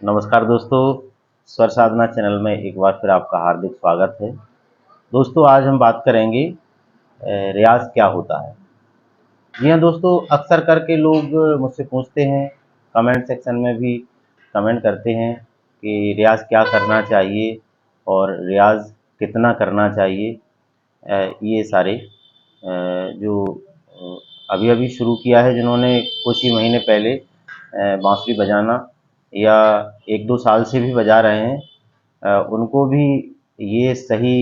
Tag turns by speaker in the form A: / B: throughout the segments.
A: नमस्कार दोस्तों, स्वर साधना चैनल में एक बार फिर आपका हार्दिक स्वागत है। दोस्तों, आज हम बात करेंगे रियाज़ क्या होता है। जी हाँ दोस्तों, अक्सर करके लोग मुझसे पूछते हैं, कमेंट सेक्शन में भी कमेंट करते हैं कि रियाज़ क्या करना चाहिए और रियाज़ कितना करना चाहिए। ये सारे जो अभी-अभी शुरू किया है जिन्होंने कुछ ही महीने पहले बाँसुरी बजाना या 1-2 साल से भी बजा रहे हैं, उनको भी ये सही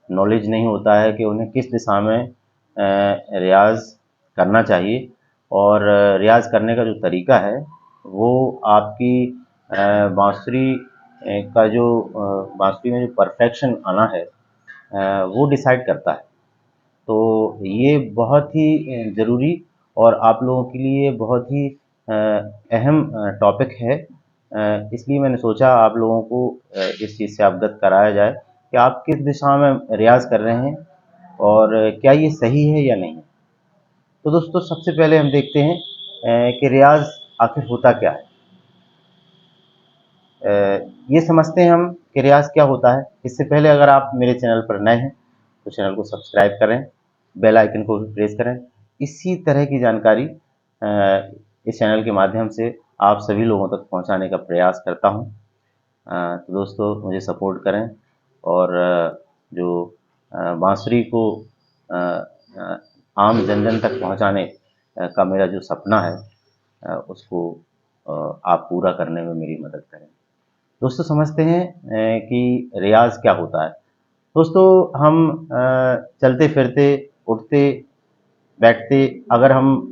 A: नॉलेज नहीं होता है कि उन्हें किस दिशा में रियाज़ करना चाहिए। और रियाज़ करने का जो तरीका है वो आपकी बाँसुरी का जो बाँसुरी में जो परफेक्शन आना है वो डिसाइड करता है। तो ये बहुत ही ज़रूरी और आप लोगों के लिए बहुत ही अहम टॉपिक है। इसलिए मैंने सोचा आप लोगों को इस चीज़ से अवगत कराया जाए कि आप किस दिशा में रियाज़ कर रहे हैं और क्या ये सही है या नहीं। तो दोस्तों, सबसे पहले हम देखते हैं कि रियाज़ आखिर होता क्या है। अ, ये समझते हैं हम कि रियाज़ क्या होता है। इससे पहले अगर आप मेरे चैनल पर नए हैं तो चैनल को सब्सक्राइब करें, बेल आइकन को भी प्रेस करें। इसी तरह की जानकारी इस चैनल के माध्यम से आप सभी लोगों तक पहुंचाने का प्रयास करता हूं। तो दोस्तों, मुझे सपोर्ट करें और जो बांसुरी को अ, अ, आम जन-जन तक पहुंचाने का मेरा जो सपना है उसको आप पूरा करने में मेरी मदद करें। दोस्तों, समझते हैं कि रियाज़ क्या होता है। दोस्तों, हम चलते फिरते, उठते बैठते अगर हम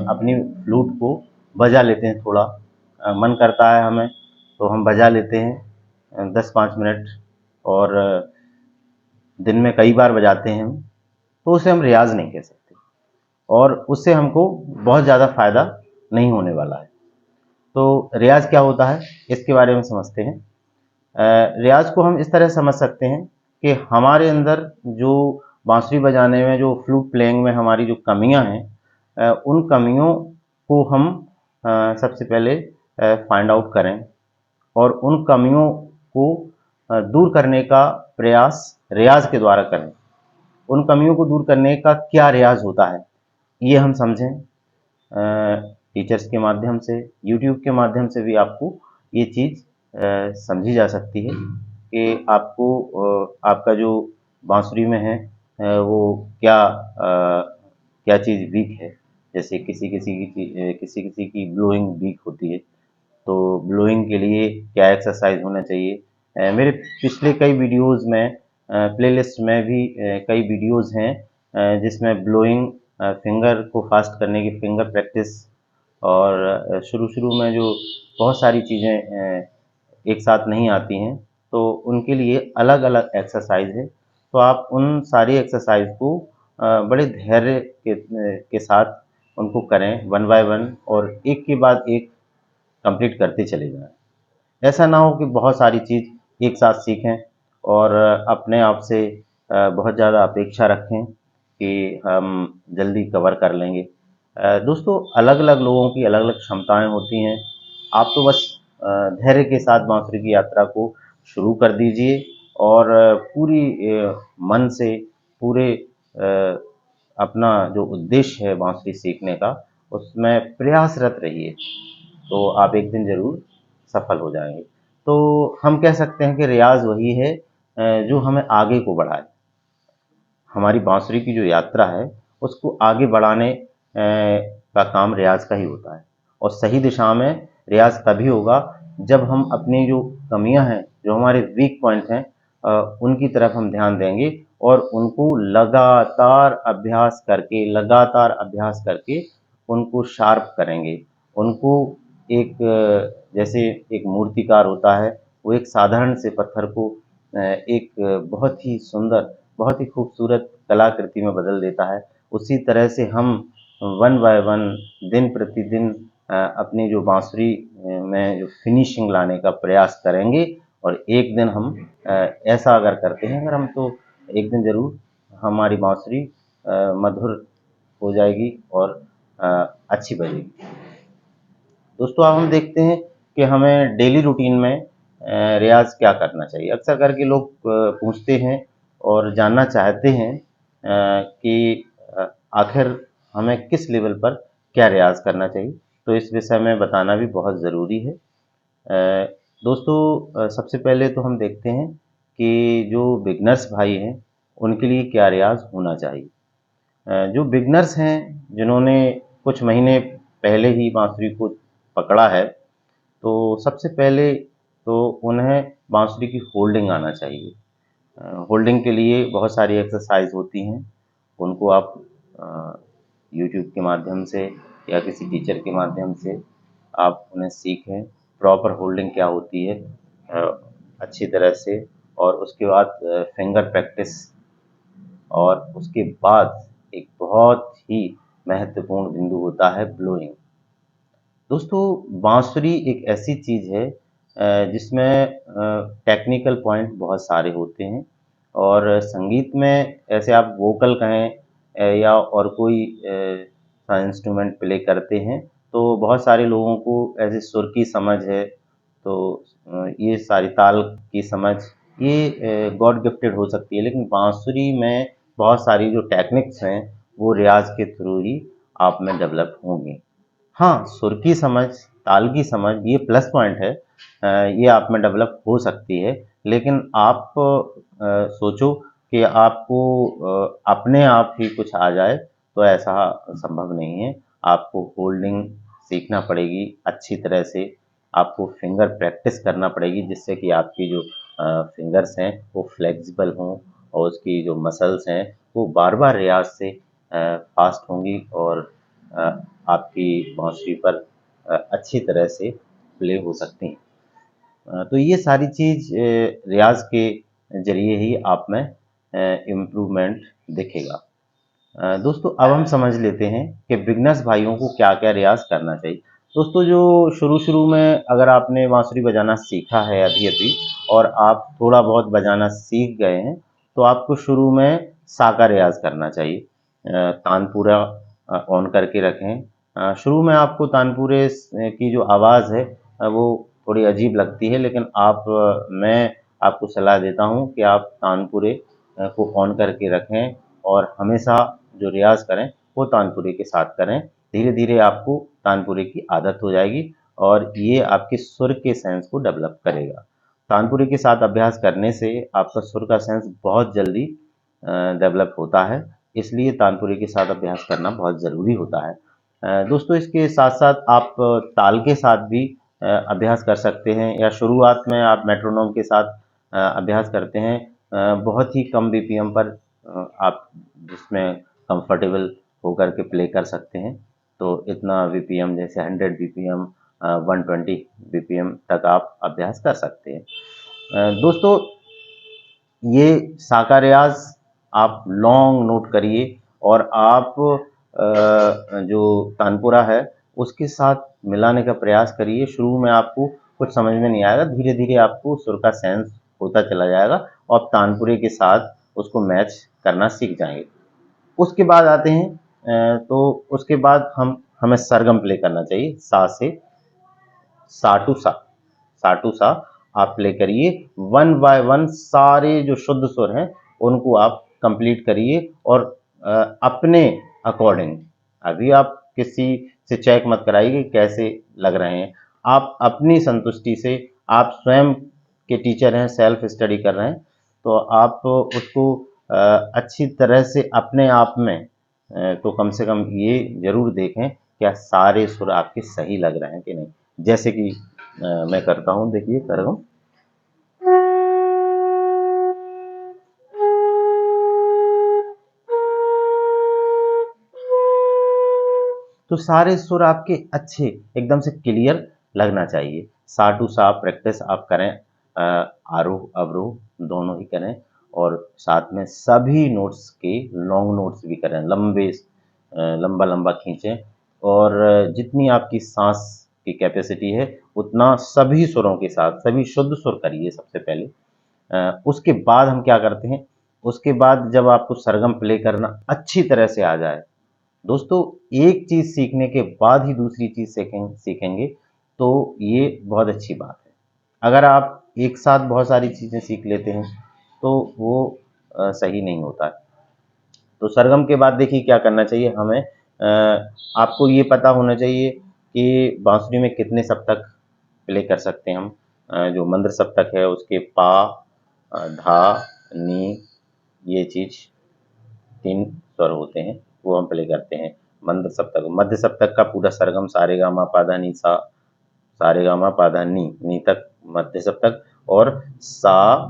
A: अपनी फ्लूट को बजा लेते हैं, थोड़ा मन करता है हमें तो हम बजा लेते हैं 10-5 मिनट, और दिन में कई बार बजाते हैं हम, तो उसे हम रियाज़ नहीं कह सकते और उससे हमको बहुत ज़्यादा फ़ायदा नहीं होने वाला है। तो रियाज़ क्या होता है इसके बारे में समझते हैं। रियाज़ को हम इस तरह समझ सकते हैं कि हमारे अंदर जो बांसुरी बजाने में, जो फ्लूट प्लेइंग में हमारी जो कमियां हैं, उन कमियों को हम सबसे पहले फाइंड आउट करें और उन कमियों को दूर करने का प्रयास रियाज़ के द्वारा करें। उन कमियों को दूर करने का क्या रियाज़ होता है ये हम समझें। टीचर्स के माध्यम से, यूट्यूब के माध्यम से भी आपको ये चीज़ समझी जा सकती है कि आपको आपका जो बांसुरी में है वो क्या चीज़ वीक है। जैसे किसी किसी की ब्लोइंग वीक होती है, तो ब्लोइंग के लिए क्या एक्सरसाइज होना चाहिए। मेरे पिछले कई वीडियोज़ में, प्लेलिस्ट में भी कई वीडियोज़ हैं जिसमें ब्लोइंग, फिंगर को फास्ट करने की फिंगर प्रैक्टिस, और शुरू-शुरू में जो बहुत सारी चीज़ें एक साथ नहीं आती हैं, तो उनके लिए अलग-अलग एक्सरसाइज है। तो आप उन सारी एक्सरसाइज को बड़े धैर्य के साथ उनको करें, वन बाय वन, और एक के बाद एक कंप्लीट करते चले जाएँ। ऐसा ना हो कि बहुत सारी चीज़ एक साथ सीखें और अपने आप से बहुत ज़्यादा अपेक्षा रखें कि हम जल्दी कवर कर लेंगे। दोस्तों, अलग-अलग लोगों की अलग-अलग क्षमताएँ होती हैं। आप तो बस धैर्य के साथ बांसुरी की यात्रा को शुरू कर दीजिए और पूरी मन से, पूरे अपना जो उद्देश्य है बांसुरी सीखने का, उसमें प्रयासरत रहिए, तो आप एक दिन ज़रूर सफल हो जाएँगे। तो हम कह सकते हैं कि रियाज़ वही है जो हमें आगे को बढ़ाए। हमारी बांसुरी की जो यात्रा है उसको आगे बढ़ाने का काम रियाज़ का ही होता है। और सही दिशा में रियाज़ तभी होगा जब हम अपनी जो कमियां हैं, जो हमारे वीक पॉइंट हैं, उनकी तरफ हम ध्यान देंगे और उनको लगातार अभ्यास करके उनको शार्प करेंगे। उनको एक जैसे एक मूर्तिकार होता है, वो एक साधारण से पत्थर को एक बहुत ही सुंदर, बहुत ही खूबसूरत कलाकृति में बदल देता है। उसी तरह से हम वन बाय वन, दिन प्रतिदिन अपनी जो बांसुरी में जो फिनिशिंग लाने का प्रयास करेंगे और एक दिन हम ऐसा अगर करते हैं अगर हम, तो एक दिन ज़रूर हमारी बांसुरी मधुर हो जाएगी और अच्छी बजेगी। दोस्तों, अब हम देखते हैं कि हमें डेली रूटीन में रियाज़ क्या करना चाहिए। अक्सर करके लोग पूछते हैं और जानना चाहते हैं कि आखिर हमें किस लेवल पर क्या रियाज़ करना चाहिए, तो इस विषय में बताना भी बहुत ज़रूरी है। दोस्तों, सबसे पहले तो हम देखते हैं कि जो बिगनर्स भाई हैं, उनके लिए क्या रियाज़ होना चाहिए। जो बिगनर्स हैं, जिन्होंने कुछ महीने पहले ही बांसुरी को पकड़ा है, तो सबसे पहले तो उन्हें बांसुरी की होल्डिंग आना चाहिए। होल्डिंग के लिए बहुत सारी एक्सरसाइज होती हैं, उनको आप यूट्यूब के माध्यम से या किसी टीचर के माध्यम से आप उन्हें सीखें, प्रॉपर होल्डिंग क्या होती है अच्छी तरह से। और उसके बाद फिंगर प्रैक्टिस, और उसके बाद एक बहुत ही महत्वपूर्ण बिंदु होता है ब्लोइंग। दोस्तों, बांसुरी एक ऐसी चीज़ है जिसमें टेक्निकल पॉइंट बहुत सारे होते हैं, और संगीत में ऐसे आप वोकल कहें या और कोई सा इंस्ट्रूमेंट प्ले करते हैं, तो बहुत सारे लोगों को ऐसे सुर की समझ है, तो ये सारी ताल की समझ ये गॉड गिफ्टेड हो सकती है, लेकिन बांसुरी में बहुत सारी जो टेक्निक्स हैं वो रियाज के थ्रू ही आप में डेवलप होंगी। हाँ, सुर की समझ, ताल की समझ ये प्लस पॉइंट है, ये आप में डेवलप हो सकती है, लेकिन आप सोचो कि आपको अपने आप ही कुछ आ जाए, तो ऐसा संभव नहीं है। आपको होल्डिंग सीखना पड़ेगी अच्छी तरह से, आपको फिंगर प्रैक्टिस करना पड़ेगी, जिससे कि आपकी जो फिंगर्स हैं वो फ्लेक्सिबल हों, और उसकी जो मसल्स हैं वो बार-बार रियाज़ से फास्ट होंगी, और अ, आपकी बांसुरी पर अच्छी तरह से प्ले हो सकती हैं। तो ये सारी चीज़ रियाज़ के ज़रिए ही आप में इम्प्रूवमेंट दिखेगा। दोस्तों, अब हम समझ लेते हैं कि बिगनर्स भाइयों को क्या-क्या रियाज़ करना चाहिए। दोस्तों, जो शुरू-शुरू में अगर आपने बांसुरी बजाना सीखा है अभी-अभी, और आप थोड़ा बहुत बजाना सीख गए हैं, तो आपको शुरू में सा का रियाज़ करना चाहिए। तानपुरा ऑन करके रखें। शुरू में आपको तानपुरे की जो आवाज़ है वो थोड़ी अजीब लगती है, लेकिन मैं आपको सलाह देता हूँ कि आप तानपुरे को ऑन करके रखें, और हमेशा जो रियाज़ करें वो तानपुरे के साथ करें। धीरे-धीरे आपको तानपुरे की आदत हो जाएगी, और ये आपके सुर के सेंस को डेवलप करेगा। तानपुरे के साथ अभ्यास करने से आपका सुर का सेंस बहुत जल्दी डेवलप होता है, इसलिए तानपुरे के साथ अभ्यास करना बहुत ज़रूरी होता है। दोस्तों, इसके साथ-साथ आप ताल के साथ भी अभ्यास कर सकते हैं, या शुरुआत में आप मेट्रोनोम के साथ अभ्यास करते हैं, बहुत ही कम बीपीएम पर आप जिसमें कंफर्टेबल होकर के प्ले कर सकते हैं। तो इतना बीपीएम जैसे 100 बीपीएम 120 बीपीएम तक आप अभ्यास कर सकते हैं। दोस्तों, ये सा का रियाज़ आप लॉन्ग नोट करिए, और आप जो तानपुरा है उसके साथ मिलाने का प्रयास करिए। शुरू में आपको कुछ समझ में नहीं आएगा, धीरे-धीरे आपको सुर का सेंस होता चला जाएगा, और आप तानपुरे के साथ उसको मैच करना सीख जाएँगे। उसके बाद आते हैं तो उसके बाद हमें सरगम प्ले करना चाहिए सा से। सा टू सा, सा टू सा आप प्ले करिए। वन बाय वन सारे जो शुद्ध सुर हैं उनको आप कंप्लीट करिए, और अपने अकॉर्डिंग, अभी आप किसी से चेक मत कराइए कि कैसे लग रहे हैं। आप अपनी संतुष्टि से, आप स्वयं के टीचर हैं, सेल्फ स्टडी कर रहे हैं, तो आप उसको अच्छी तरह से अपने आप में तो कम से कम ये ज़रूर देखें क्या सारे सुर आपके सही लग रहे हैं कि नहीं। जैसे कि मैं करता हूँ, देखिए कर रहा हूँ। तो सारे सुर आपके अच्छे एकदम से क्लियर लगना चाहिए। सा टू सा प्रैक्टिस आप करें, आरोह अवरोह दोनों ही करें, और साथ में सभी नोट्स के लॉन्ग नोट्स भी करें, लंबा लंबा खींचें, और जितनी आपकी सांस की कैपेसिटी है उतना सभी सुरों के साथ सभी शुद्ध सुर करिए सबसे पहले। उसके बाद हम क्या करते हैं, उसके बाद जब आपको सरगम प्ले करना अच्छी तरह से आ जाए, दोस्तों एक चीज़ सीखने के बाद ही दूसरी चीज़ सीखेंगे, तो ये बहुत अच्छी बात है। अगर आप एक साथ बहुत सारी चीज़ें सीख लेते हैं तो वो सही नहीं होता है। तो सरगम के बाद देखिए क्या करना चाहिए हमें, आपको ये पता होना चाहिए कि बांसुरी में कितने सप्तक प्ले कर सकते हैं हम। जो मंद्र सप्तक है उसके पा, धा, नी, ये चीज़ 3 स्वर होते हैं, वो हम प्ले करते हैं मंद्र सप्तक। मध्य सप्तक का पूरा सरगम सारेगामा पाधा नी सा, सारेगामा पाधा नी तक मध्य सप्तक, और सा,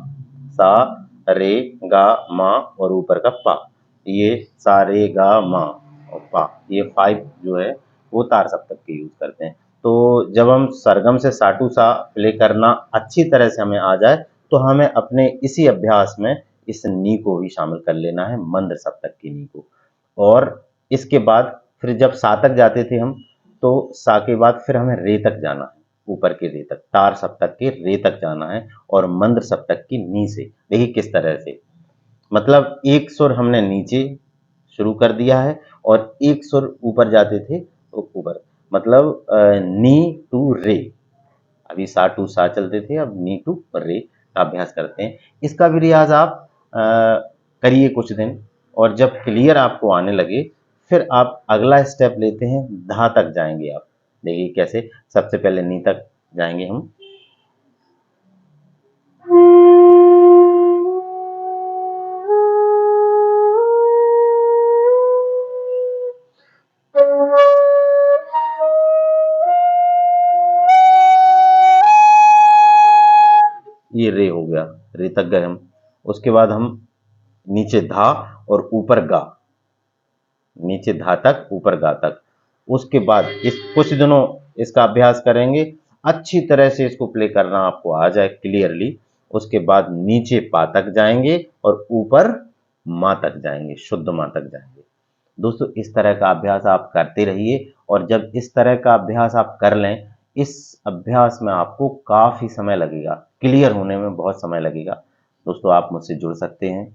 A: सा, रे, गा, मा और ऊपर का पा, ये सा रे गा मा और पा, ये 5 जो है वो तार सप्तक के यूज करते हैं। तो जब हम सरगम से सा टू सा प्ले करना अच्छी तरह से हमें आ जाए तो हमें अपने इसी अभ्यास में इस नी को भी शामिल कर लेना है, मंद्र सप्तक की नी को। और इसके बाद फिर जब सा तक जाते थे हम, तो सा के बाद फिर हमें रे तक जाना है, ऊपर के रे तक, तार सप्तक के रे तक जाना है और मंद्र सप्तक की नी से। देखिए किस तरह से, मतलब एक सुर हमने नीचे शुरू कर दिया है और एक सुर ऊपर जाते थे तो ऊपर, मतलब नी टू रे। अभी सा टू सा चलते थे, अब नी टू रे का अभ्यास करते हैं। इसका भी रियाज आप करिए कुछ दिन, और जब क्लियर आपको आने लगे फिर आप अगला स्टेप लेते हैं, धा तक जाएंगे आप। देखिए कैसे, सबसे पहले नी तक जाएंगे हम, ये रे हो गया, रे तक गए हम। उसके बाद हम नीचे धा और ऊपर गा, नीचे धा तक ऊपर गा तक। उसके बाद इस कुछ दिनों इसका अभ्यास करेंगे, अच्छी तरह से इसको प्ले करना आपको आ जाए क्लियरली। उसके बाद नीचे पा तक जाएंगे और ऊपर माँ तक जाएंगे, शुद्ध माँ तक जाएंगे। दोस्तों इस तरह का अभ्यास आप करते रहिए, और जब इस तरह का अभ्यास आप कर लें, इस अभ्यास में आपको काफ़ी समय लगेगा, क्लियर होने में बहुत समय लगेगा। दोस्तों आप मुझसे जुड़ सकते हैं,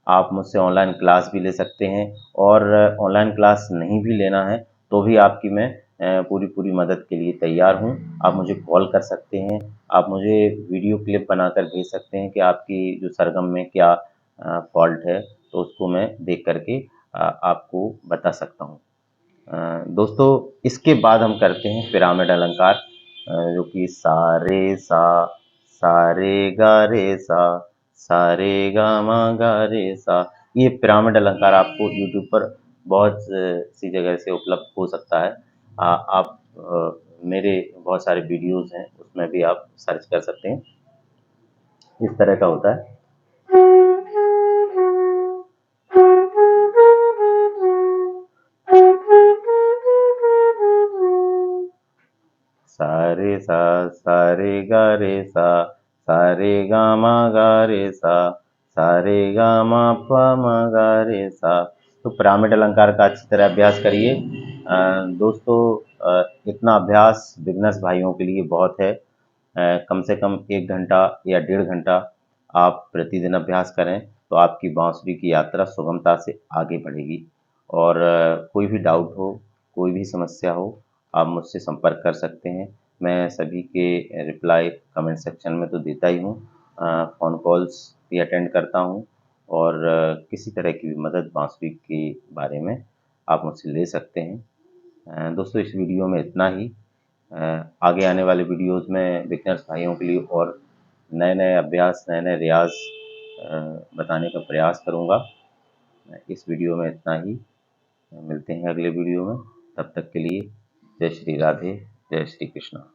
A: आप मुझसे ऑनलाइन क्लास भी ले सकते हैं, और ऑनलाइन क्लास नहीं भी लेना है तो भी आपकी मैं पूरी पूरी मदद के लिए तैयार हूँ। आप मुझे कॉल कर सकते हैं, आप मुझे वीडियो क्लिप बनाकर भेज सकते हैं कि आपकी जो सरगम में क्या फॉल्ट है, तो उसको मैं देख करके आपको बता सकता हूँ। दोस्तों इसके बाद हम करते हैं पिरामिड अलंकार, जो कि सा रे गा रे सा रे गा मा गा रे सा। ये पिरामिड अलंकार आपको यूट्यूब पर बहुत सी जगह से उपलब्ध हो सकता है। आप मेरे बहुत सारे वीडियोस हैं, उसमें भी आप सर्च कर सकते हैं। इस तरह का होता है। सा रे गा रे सा रे गा मा गा रे सा रे गा मा पा मा गा रे सा। तो पिरामिड अलंकार का अच्छी तरह अभ्यास करिए। दोस्तों इतना अभ्यास बिगनर्स भाइयों के लिए बहुत है। कम से कम 1 घंटा या 1.5 घंटा आप प्रतिदिन अभ्यास करें तो आपकी बांसुरी की यात्रा सुगमता से आगे बढ़ेगी। और कोई भी डाउट हो, कोई भी समस्या हो, आप मुझसे संपर्क कर सकते हैं। मैं सभी के रिप्लाई कमेंट सेक्शन में तो देता ही हूँ, फ़ोन कॉल्स भी अटेंड करता हूँ, और किसी तरह की भी मदद बांसुरी के बारे में आप मुझसे ले सकते हैं। दोस्तों इस वीडियो में इतना ही। आगे आने वाले वीडियोस में बिगनर्स भाइयों के लिए और नए नए अभ्यास, नए नए रियाज बताने का प्रयास करूँगा। इस वीडियो में इतना ही, मिलते हैं अगले वीडियो में। तब तक के लिए जय श्री राधे, जय श्री कृष्णा।